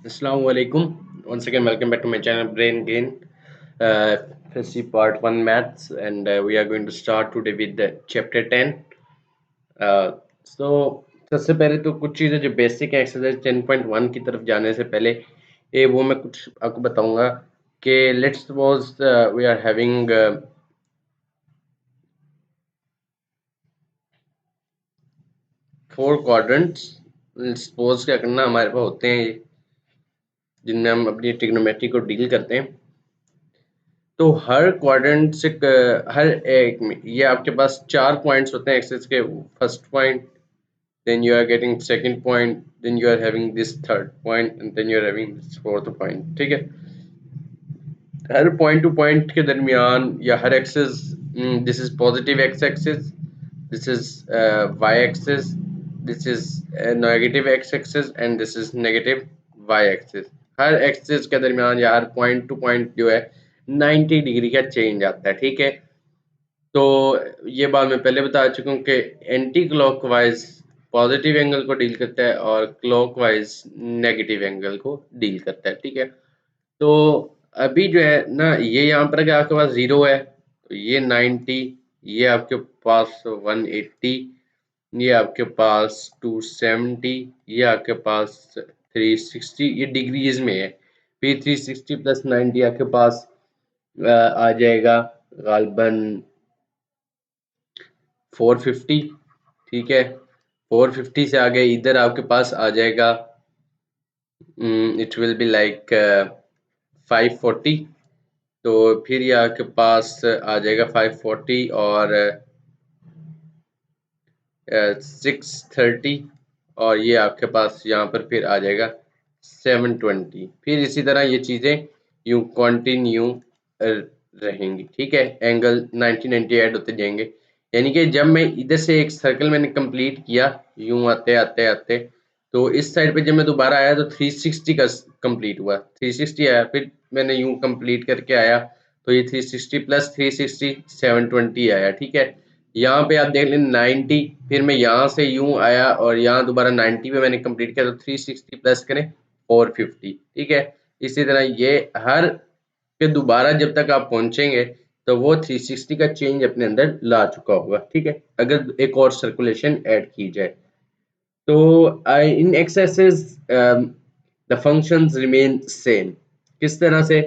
Assalamu alaikum. Once again, welcome back to my channel Brain Gain. FSC Part 1 Maths, and we are going to start today with the Chapter 10. Uh, so, सबसे पहले तो कुछ चीज़ें जो basic exercise 10.1 की तरफ जाने से पहले वो मैं कुछ आपको बताऊंगा कि let's suppose we are having four quadrants. Suppose क्या करना, हमारे पास होते हैं ये जिनमें हम अपनी ट्रिग्नोमेट्री को डील करते हैं। तो हर क्वाड्रेंट से हर एक में ये आपके पास 4 पॉइंट्स होते हैं एक्सिस के। First point, then you are getting second point, then you are having this third point, and then you are having this fourth point। ठीक है, हर पॉइंट टू पॉइंट के दरमियान या हर axis, this is positive X axis, this is Y axis, this is negative X axis, and this is negative Y axis. हर axis के दरमियान या हर पॉइंट टू पॉइंट जो है 90 डिग्री का चेंज आता है। ठीक है, तो ये बात मैं पहले बता चुका हूँ कि एंटी क्लॉकवाइज पॉजिटिव एंगल को डील करता है और क्लॉकवाइज नेगेटिव एंगल को डील करता है। ठीक है, तो अभी जो है ना, ये यहाँ पर अगर आपके पास 0 है तो ये 90, ये आपके पास 180, ये आपके पास 270, ये आपके पास 360, ये डिग्रीज में है। फिर 360 प्लस 90 आपके पास आ जाएगा गालबन 450। ठीक है, 450 से आगे इधर आपके पास आ जाएगा, इट विल बी लाइक 540। तो फिर ये आपके पास आ जाएगा 540 और 630, और ये आपके पास यहाँ पर फिर आ जाएगा 720। फिर इसी तरह ये चीज़ें यूं कंटिन्यू रहेंगी। ठीक है, एंगल 90 ऐड होते जाएंगे। यानी कि जब मैं इधर से एक सर्कल मैंने कंप्लीट किया यूं आते आते आते, तो इस साइड पे जब मैं दोबारा आया तो 360 का कंप्लीट हुआ, 360 आया। फिर मैंने यूं कंप्लीट करके आया तो ये 360 प्लस 360 720 आया। ठीक है, यहाँ पे आप देख लें 90, फिर मैं यहाँ से यूं आया और यहाँ दोबारा 90 पे मैंने कंप्लीट किया तो 360 प्लस करें 450। ठीक है, इसी तरह ये हर पे दोबारा जब तक आप पहुंचेंगे तो वो 360 का चेंज अपने अंदर ला चुका होगा। ठीक है, अगर एक और सर्कुलेशन ऐड की जाए तो इन axes the functions remain same. किस तरह से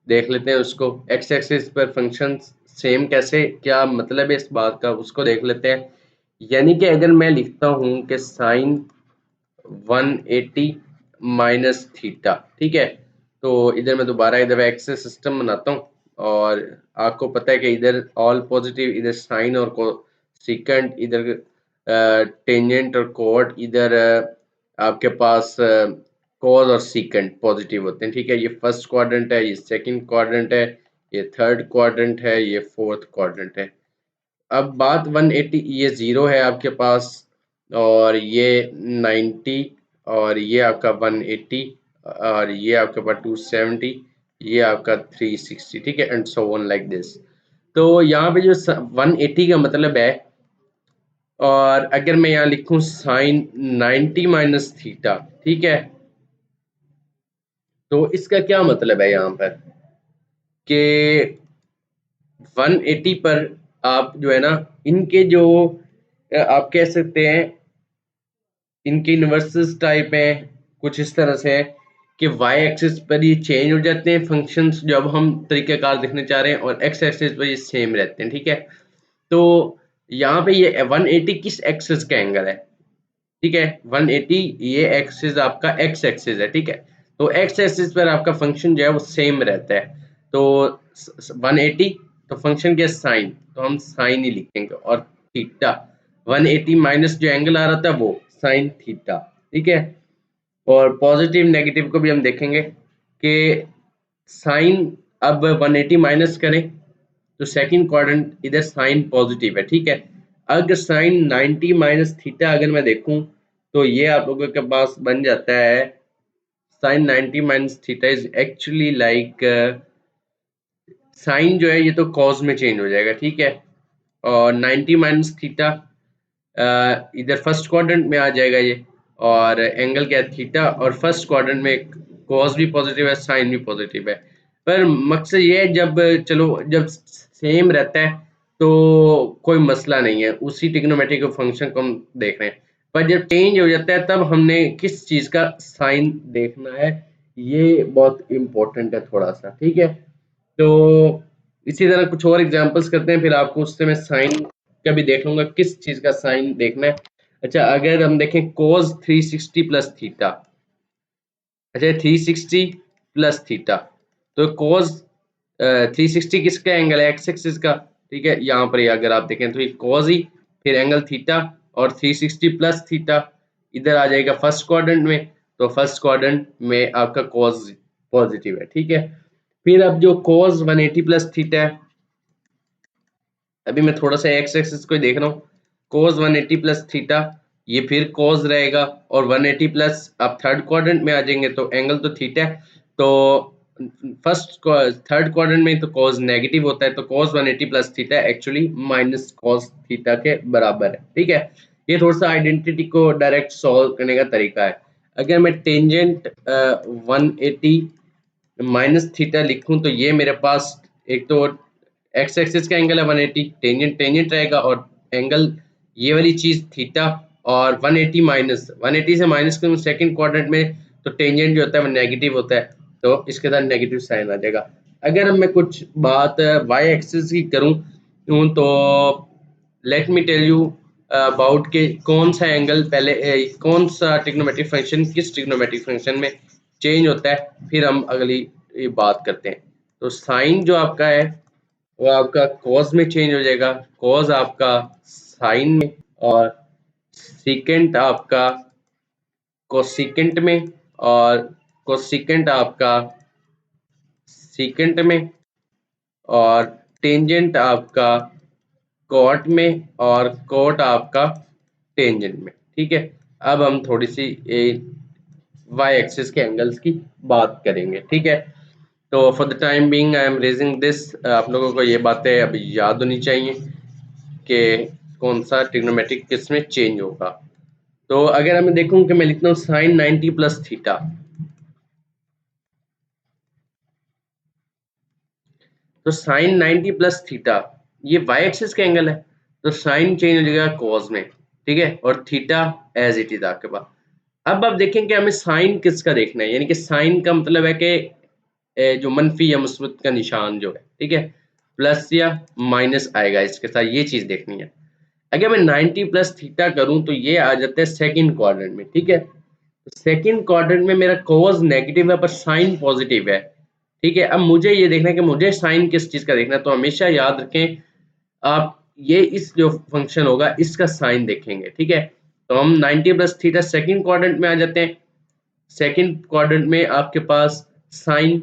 देख लेते हैं उसको। एक्स एक्सिस पर फंक्शंस सेम कैसे, क्या मतलब है इस बात का, उसको देख लेते हैं। यानी कि अगर मैं लिखता हूं कि साइन 180 माइनस थीटा। ठीक है, तो इधर मैं दोबारा इधर एक्सिस सिस्टम बनाता हूँ, और आपको पता है कि इधर ऑल पॉजिटिव, इधर साइन और सीकेंट, इधर टेंजेंट और कोट, इधर आपके पास कॉज और सीकेंट पॉजिटिव होते हैं। ठीक है, ये फर्स्ट क्वाड्रेंट है, ये सेकंड क्वाड्रेंट है, ये थर्ड क्वाड्रेंट है, ये फोर्थ क्वाड्रेंट है। अब बात 180, ये 0 है आपके पास, और ये 90, और ये आपका 180, और ये आपके पास 270, ये आपका 360। ठीक है, and so on like this. तो यहाँ पे जो 180 का मतलब है, और अगर मैं यहाँ लिखूं साइन 90 माइनस थीटा, ठीक है, तो इसका क्या मतलब है यहाँ पर कि 180 पर आप जो है ना, इनके जो आप कह सकते हैं इनके इन्वर्सेस टाइप है, कुछ इस तरह से है कि वाई एक्सिस पर ये चेंज हो जाते हैं फंक्शंस जब हम तरीक़ेकार देखने चाह रहे हैं, और एक्स एक्सिस पर ये सेम रहते हैं। ठीक है, तो यहाँ पे ये 180 किस एक्सिस का एंगल है। ठीक है, 180 ये एक्सिस आपका एक्स एक्सिस है। ठीक है, तो एक्स एक्सिस पर आपका फंक्शन जो है वो सेम रहता है। तो 180 तो फंक्शन क्या, साइन, तो हम साइन ही लिखेंगे, और थीटा 180 माइनस जो एंगल आ रहा था वो साइन थीटा। ठीक है, और पॉजिटिव नेगेटिव को भी हम देखेंगे कि साइन अब 180 माइनस करें तो सेकंड क्वाड्रेंट इधर साइन पॉजिटिव है। ठीक है, अगर साइन 90 माइनस थीटा अगर मैं देखूं तो ये आप लोगों के पास बन जाता है sine 90 minus theta is actually like, sine जो है ये तो कॉज में चेंज हो जाएगा। ठीक है, और 90 माइनस थीटा इधर फर्स्ट क्वाड्रेंट में आ जाएगा ये, और एंगल क्या है थीटा, और फर्स्ट क्वाड्रेंट में कॉस भी पॉजिटिव है, साइन भी पॉजिटिव है। पर मकसद ये है जब सेम रहता है तो कोई मसला नहीं है, उसी ट्रिग्नोमेट्रिक फंक्शन को हम देख रहे हैं। पर जब चेंज हो जाता है तब हमने किस चीज का साइन देखना है, ये बहुत इंपॉर्टेंट है थोड़ा सा, ठीक है। तो इसी तरह कुछ और एग्जांपल्स करते हैं, फिर आपको उससे मैं साइन का भी देख लूंगा किस चीज का साइन देखना है। अच्छा, अगर हम देखें cos 360 प्लस थीटा, अच्छा 360 प्लस थीटा, तो cos 360 किसका एंगल है, एक्स एक्सिस का, ठीक है। यहाँ पर अगर आप देखें तो ये cos ही, फिर एंगल थीटा और 360 प्लस थीटा इधर आ जाएगा फर्स्ट क्वाड्रेंट में, तो फर्स्ट क्वाड्रेंट में आपका cos पॉजिटिव है, ठीक है। फिर अब जो cos 180 प्लस थीटा है, अभी मैं थोड़ा सा एक्स एक्सिस को देख रहा हूँ, cos 180 प्लस थीटा ये फिर cos रहेगा, और 180 प्लस आप थर्ड क्वाड्रेंट में आ जाएंगे तो एंगल तो थीटा है, तो फर्स्ट थर्ड क्वाड्रेंट में तो cos नेगेटिव होता है, तो cos 180 plus theta actually minus cos theta के बराबर है, ठीक है। ये थोड़ा सा आइडेंटिटी को डायरेक्ट सॉल्व करने का तरीका है। अगर मैं टेंजेंट 180 माइनस थीटा लिखूं तो ये मेरे पास एक तो एक्स एक्सिस का एंगल है 180, टेंजेंट टेंजेंट रहेगा, और एंगल ये वाली चीज थीटा, और 180 माइनस 180 से माइनस करूँ सेकंड क्वाड्रेंट में तो टेंजेंट जो होता है वो नेगेटिव होता है, तो इसके साथ नेगेटिव साइन आ जाएगा। अगर मैं कुछ बात वाई एक्सिस की करूँ तो let me tell you about के कौन सा एंगल पहले कौन सा ट्रिग्नोमेट्रिक फंक्शन किस ट्रिग्नोमेट्रिक फंक्शन में चेंज होता है, फिर हम अगली बात करते हैं। तो साइन जो आपका है वो आपका कॉस में चेंज हो जाएगा, कॉस आपका साइन में, और सीकेंट आपका कोसिकेंट में, और कोसिकेंट आपका सीकेंट में, और टेंजेंट आपका कॉट में, और कॉट आपका टेंजेंट में, ठीक है। अब हम थोड़ी सी वाई एक्सिस के एंगल्स की बात करेंगे, ठीक है। तो for the time being I am raising this, आप लोगों को ये बातें अभी याद होनी चाहिए कि कौन सा ट्रिग्नोमेट्रिक किस में चेंज होगा। तो अगर मैं देखूं कि मैं लिखता हूँ साइन 90 प्लस थीटा, तो साइन 90 प्लस थीटा ये वाई एक्सिस का एंगल है, तो साइन चेंज हो जाएगा कॉस में, ठीक है, और थीटा एज इट इज आपके पास। अब आप देखें कि हमें साइन किसका देखना है, यानी कि साइन का मतलब है कि जो मनफी या मुस्बत का निशान जो है, ठीक है, प्लस या माइनस आएगा इसके साथ, ये चीज देखनी है। अगर मैं 90 प्लस थीटा करूं तो ये आ जाता है सेकंड क्वाड्रेंट में, ठीक है। सेकंड क्वाड्रेंट में मेरा कॉस नेगेटिव है पर साइन पॉजिटिव है, ठीक है। अब मुझे ये देखना है कि मुझे साइन किस चीज का देखना है, तो हमेशा याद रखें आप ये इस जो फंक्शन होगा इसका साइन देखेंगे, ठीक है। तो हम 90 प्लस थीटा सेकंड क्वाड्रेंट में आ जाते हैं, सेकंड क्वाड्रेंट में आपके पास साइन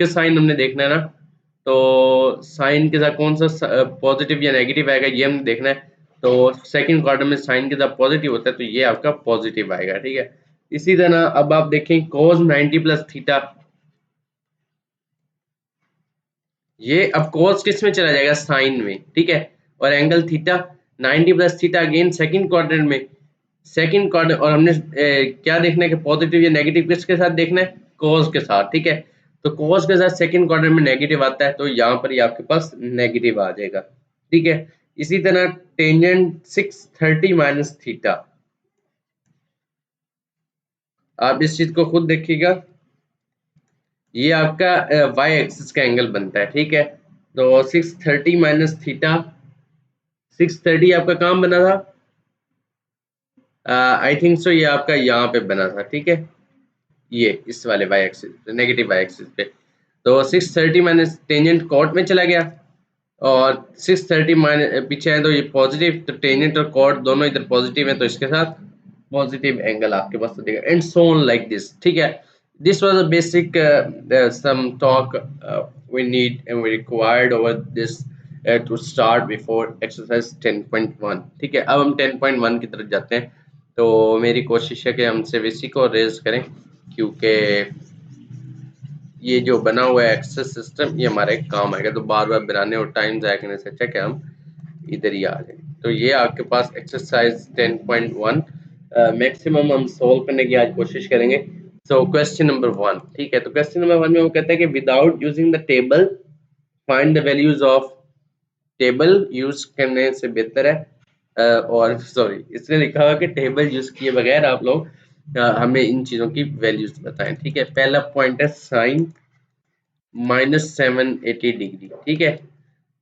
के साइन हमने देखना है ना, तो साइन के साथ कौन सा पॉजिटिव या नेगेटिव आएगा ये हमने देखना है। तो सेकंड क्वाड्रेंट में साइन के साथ पॉजिटिव होता है तो ये आपका पॉजिटिव आएगा, ठीक है। इसी तरह अब आप देखें cos 90 प्लस थीटा, ये अब cos किस में चला जाएगा, साइन में, ठीक है, और angle theta 90 plus theta again second quadrant में, सेकंड क्वाड्रेंट, और हमने क्या देखना है कि पॉजिटिव या नेगेटिव किसके साथ देखना है, cos के साथ, ठीक है। तो cos के साथ सेकंड क्वाड्रेंट में नेगेटिव आता है तो यहाँ पर ही आपके पास नेगेटिव आ जाएगा, ठीक है। इसी तरह टेंजेंट 630 माइनस थीटा, आप इस चीज को खुद देखिएगा, ये आपका वाई एक्सिस का एंगल बनता है, ठीक है। तो 630 माइनस थीटा, 630 आपका काम बना था, आई थिंक सो ये आपका यहाँ पे बना था, ठीक है, ये इस वाले Y axis negative Y axis पे। तो 630 माइनस टेंजेंट कॉट में चला गया, और 630 माइनस पीछे है तो ये पॉजिटिव, तो टेंजेंट और कॉट दोनों इधर पॉजिटिव है तो इसके साथ पॉजिटिव एंगल आपके पास देगा, and so on like this, ठीक है। This was a basic sum talk we need and we required over this to start before exercise 10.1, ठीक है। अब हम 10.1 की तरफ जाते हैं, तो मेरी कोशिश है कि हम सिर्फ इसी को रेज करें, क्योंकि ये जो बना हुआ है एक्सेस सिस्टम ये हमारे काम आएगा, तो बार बार बनाने और टाइम ज़ाया करने से अच्छा कि हम इधर ही आ जाए। तो ये आपके पास एक्सरसाइज 10.1 मैक्सिमम हम सोल्व करने की आज कोशिश करेंगे, सो क्वेश्चन नंबर 1, ठीक है। तो क्वेश्चन नंबर 1 में वो कहता है कि without using the table find the values of, table use करने से बेहतर है और सॉरी इसने लिखा हुआ कि टेबल यूज किए बगैर आप लोग हमें इन चीजों की वैल्यूज बताएं, ठीक है। पहला पॉइंट है साइन -780 डिग्री, ठीक है।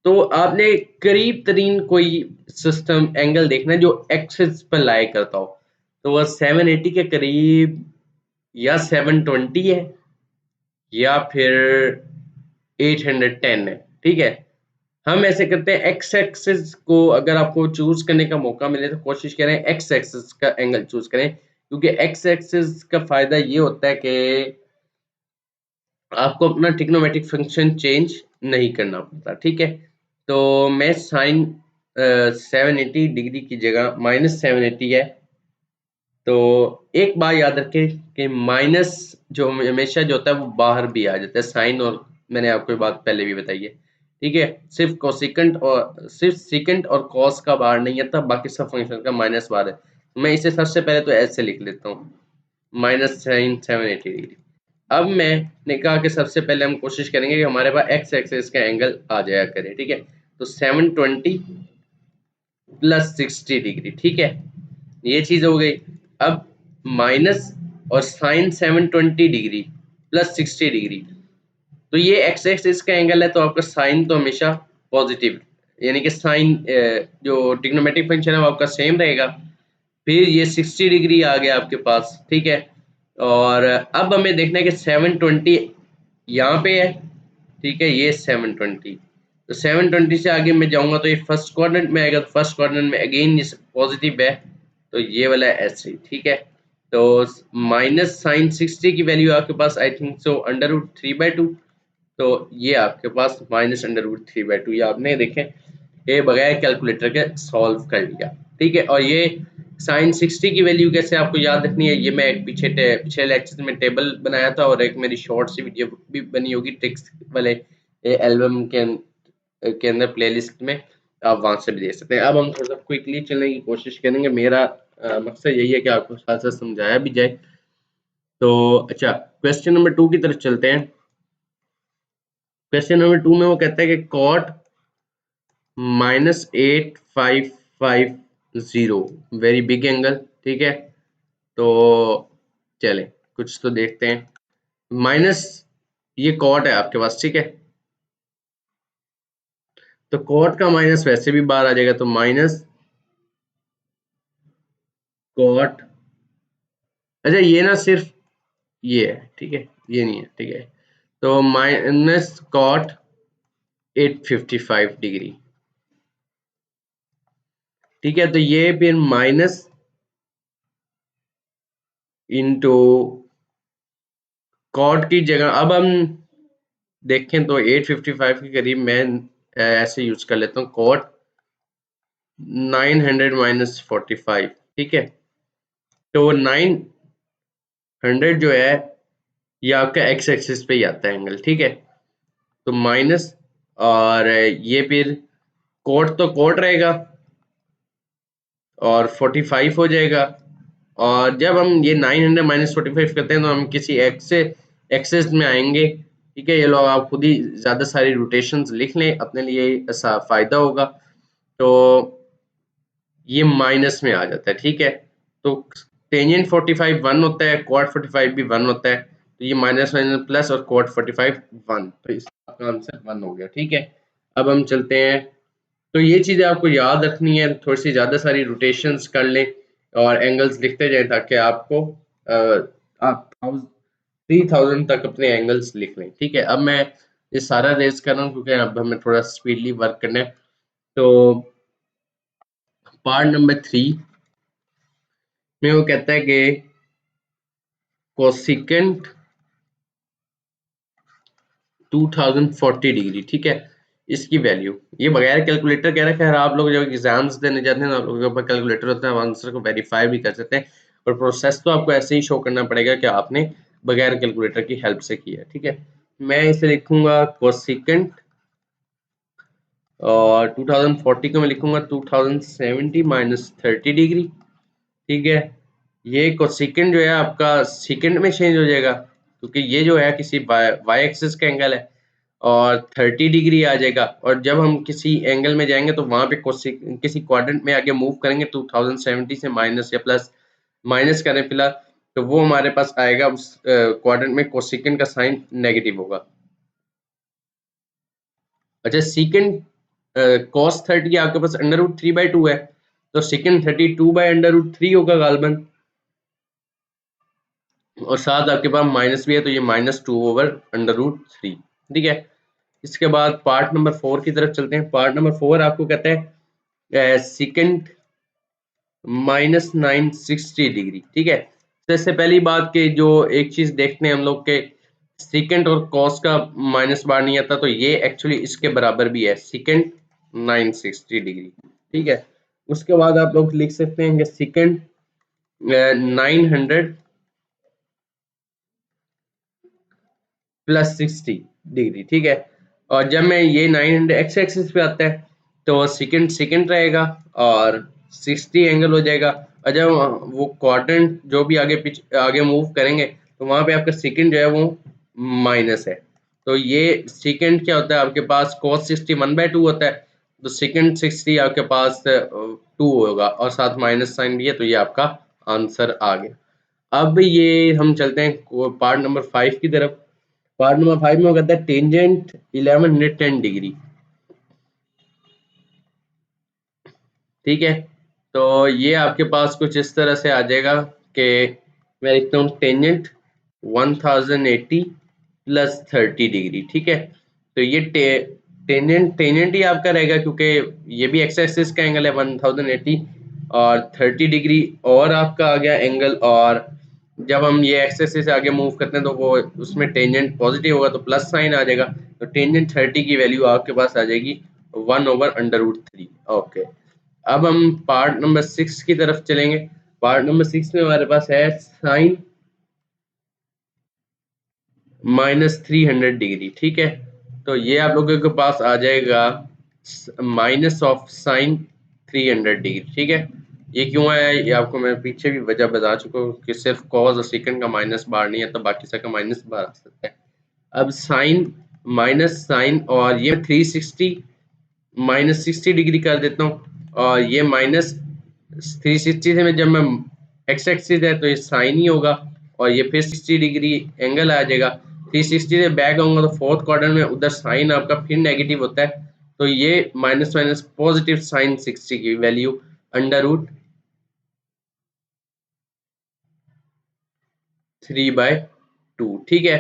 तो आपने करीब तरीन कोई सिस्टम एंगल देखना है जो एक्सिस पर लाई करता हो, तो वह 780 के करीब या 720 है या फिर 810 है, ठीक है। हम ऐसे करते हैं, एक्स एक्सिस को अगर आपको चूज करने का मौका मिले तो कोशिश करें एक्स एक्सिस का एंगल चूज करें, क्योंकि एक्स एक्सिस का फायदा ये होता है कि आपको अपना ट्रिग्नोमेट्रिक फंक्शन चेंज नहीं करना पड़ता, ठीक है। तो मैं साइन 780 डिग्री की जगह -780 है, तो एक बात याद रखें कि माइनस जो हमेशा जो होता है वो बाहर भी आ जाता है साइन, और मैंने आपको ये बात पहले भी बताई है, ठीक है। सिर्फ कोसिकेंट और सिर्फ सिकेंट और कॉस का बाहर नहीं आता, बाकी सब फंक्शन का माइनस बाहर है। मैं इसे सबसे पहले तो ऐसे लिख लेता हूँ, -sin 780 डिग्री। अब मैंने कहा कि सबसे पहले हम कोशिश करेंगे कि हमारे पास एक्स एक्सिस का एंगल आ जाया करे, ठीक है। तो 720 + 60 डिग्री, ठीक है, ये चीज हो गई। अब माइनस और साइन 720 डिग्री + 60 डिग्री, तो ये एक्स एक्सिस का एंगल है, तो आपका साइन तो हमेशा पॉजिटिव, यानी कि साइन जो ट्रिग्नोमेट्रिक फंक्शन है वो आपका सेम रहेगा। फिर ये 60 डिग्री आ गया आपके पास, ठीक है। और अब हमें देखना है कि 720 यहाँ पे है, ठीक है, ये 720, तो 720 से आगे मैं जाऊंगा तो ये फर्स्ट क्वाड्रेंट में आएगा, तो फर्स्ट क्वाड्रेंट में अगेन ये पॉजिटिव है, तो ये वाला है ऐसे, ठीक है। तो -sin 60 की वैल्यू आपके पास आई थिंक सो √3/2, तो ये आपके पास -√3/2, ये आपने देखें ये बगैर कैलकुलेटर के सॉल्व कर लिया, ठीक है। और ये साइन 60 की वैल्यू कैसे आपको याद रखनी है, ये मैं एक पिछले लेक्चर में टेबल बनाया था, और एक मेरी शॉर्ट सी वीडियो भी बनी होगी ट्रिक्स वाले एल्बम के अंदर प्लेलिस्ट में, आप वहां से भी देख सकते हैं। अब हम थोड़ा सा क्विकली चलने की कोशिश करेंगे, मेरा मकसद यही है कि आपको साथ साथ समझाया भी जाए। तो अच्छा, क्वेश्चन नंबर 2 की तरफ चलते हैं। क्वेश्चन नंबर 2 में वो कहता है कि कॉट -8550 वेरी बिग एंगल, ठीक है। तो चले कुछ तो देखते हैं। माइनस, ये कॉट है आपके पास, ठीक है। तो कॉट का माइनस वैसे भी बाहर आ जाएगा, तो माइनस कॉट, अच्छा ये ना सिर्फ ये है, ठीक है, ये नहीं है, ठीक है। तो माइनस कॉट 855 डिग्री, ठीक है। तो ये फिर माइनस इंटू कॉट की जगह अब हम देखें तो 855 के करीब मैं ऐसे यूज कर लेता हूँ, कॉट 900 - 45, ठीक है। तो 900 जो है ये आपका एक्स एक्सिस पे ही आता है एंगल, ठीक है। तो माइनस, और ये फिर कोट तो कोट रहेगा और 45 हो जाएगा, और जब हम ये 900 - 45 करते हैं तो हम किसी एक्स से एक्सेस में आएंगे, ठीक है। ये लोग आप खुद ही ज़्यादा सारी रोटेशंस लिख लें, अपने लिए ऐसा फ़ायदा होगा। तो ये माइनस में आ जाता है, ठीक है। तो टेंजेंट 45 1 होता है, क्वाड 45 भी 1 होता है, तो ये माइनस माइनस प्लस और क्वाड 45 1, तो इसका आंसर 1 हो गया, ठीक है। अब हम चलते हैं, तो ये चीज़ें आपको याद रखनी है, थोड़ी सी ज़्यादा सारी रोटेशंस कर लें और एंगल्स लिखते जाएं, ताकि आपको आप 3000 तक अपने एंगल्स लिख लें, ठीक है। अब मैं ये सारा रेज कर रहा हूँ क्योंकि अब हमें थोड़ा स्पीडली वर्क करना है। तो पार्ट नंबर 3 में वो कहता है कि कोसिकेंट 2040 डिग्री, ठीक है, इसकी वैल्यू, ये बगैर कैलकुलेटर कह रखा है। आप लोग जब एग्जाम्स देने जाते हैं ना, आप लोगों के ऊपर कैलकुलेटर होता है, आप आंसर को वेरीफाई भी कर सकते हैं, और प्रोसेस तो आपको ऐसे ही शो करना पड़ेगा कि आपने बगैर कैलकुलेटर की हेल्प से किया है, ठीक है। मैं इसे लिखूंगा कोसिकेंट, और 2040 को मैं लिखूंगा 2070 - 30 डिग्री, ठीक है। ये कोसेकेंड जो है आपका सेकंड में चेंज हो जाएगा, क्योंकि ये जो है किसी वाई एक्सिस का एंगल है और 30 डिग्री आ जाएगा। और जब हम किसी एंगल में जाएंगे तो वहां पे किसी क्वाड्रेंट में आगे मूव करेंगे 2070 से माइनस या प्लस माइनस करें फिलहाल, तो वो हमारे पास आएगा उस क्वाड्रेंट में कोसेकेंड का साइन नेगेटिव होगा। अच्छा, सेकंड कॉस 30 आपके पास √3/2 है, तो सेकंड 32/√3 होगा गालबन, और साथ आपके पास माइनस भी है तो ये -2/√3। ठीक है, इसके बाद पार्ट नंबर 4 की तरफ चलते हैं। पार्ट नंबर 4 आपको कहता है सेकंड -960 डिग्री। ठीक है, तो इससे पहली बात कि जो एक चीज देखते हैं हम लोग के सेकंड और कॉस का माइनस बार नहीं आता, तो ये एक्चुअली इसके बराबर भी है, सेकंड 960 डिग्री। ठीक है, उसके बाद आप लोग लिख सकते हैं कि सेकंड 900 प्लस 60 डिग्री। ठीक है, और जब मैं ये 900 एक्स एक्सिस पे आता है तो सेकंड सेकंड रहेगा और 60 एंगल हो जाएगा। और जब वो क्वाड्रेंट जो भी आगे पीछे आगे मूव करेंगे तो वहां पे आपका सेकंड जो है वो माइनस है, तो ये सेकंड क्या होता है आपके पास cos 60 1/2 होता है, तो सेकंड 60 आपके पास 2 होगा और साथ माइनस साइन भी है, तो ये आपका आंसर आ गया। अब ये हम चलते हैं पार्ट नंबर 5 की तरफ। पार्ट नंबर 5 में वो कहता है टेंजेंट 1110 डिग्री। ठीक है, तो ये आपके पास कुछ इस तरह से आ जाएगा कि मैं लिखता हूँ टेंजेंट 1080 प्लस 30 डिग्री। ठीक है, तो ये टेंजेंट टेंजेंट ही आपका रहेगा, क्योंकि ये भी एक्स एक्सिस का एंगल है 1080 और 30 डिग्री और आपका आ गया एंगल, और जब हम ये एक्स एक्सिस से आगे मूव करते हैं तो वो उसमें टेंजेंट पॉजिटिव होगा तो प्लस साइन आ जाएगा, तो टेंजेंट 30 की वैल्यू आपके पास आ जाएगी 1/√3। ओके, अब हम पार्ट नंबर 6 की तरफ चलेंगे। पार्ट नंबर 6 में हमारे पास है साइन -300 डिग्री। ठीक है, तो ये आप लोगों के पास आ जाएगा माइनस ऑफ साइन 300 डिग्री। ठीक है, ये क्यों है ये आपको मैं पीछे भी वजह बता चुका हूँ कि सिर्फ कॉस और सेकंड का माइनस बार नहीं है, तो बाकी सबका माइनस बार आ सकता है। अब साइन माइनस साइन और ये 360 -60 डिग्री कर देता हूँ, और ये -360 से मैं जब मैं एक्स एक्सिस है तो ये साइन ही होगा, और ये फिर 60 डिग्री एंगल आ जाएगा। 360 से बैक आऊंगा तो फोर्थ क्वार्टर में उधर साइन आपका फिर नेगेटिव होता है, तो ये माइनस माइनस पॉजिटिव साइन 60 की वैल्यू √3/2। ठीक है,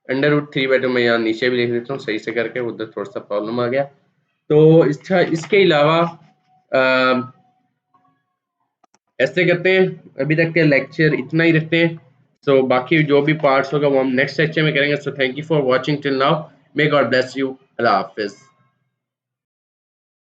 √3/2 मैं यहाँ नीचे भी लिख देता हूँ सही से करके, उधर थोड़ा सा प्रॉब्लम आ गया। तो इसके अलावा ऐसे करते हैं, अभी तक के लेक्चर इतना ही रखते हैं। सो बाकी जो भी पार्ट्स होगा वो हम नेक्स्ट लेक्चर में करेंगे। So thank you for watching till now, may God bless you, Allah Hafiz.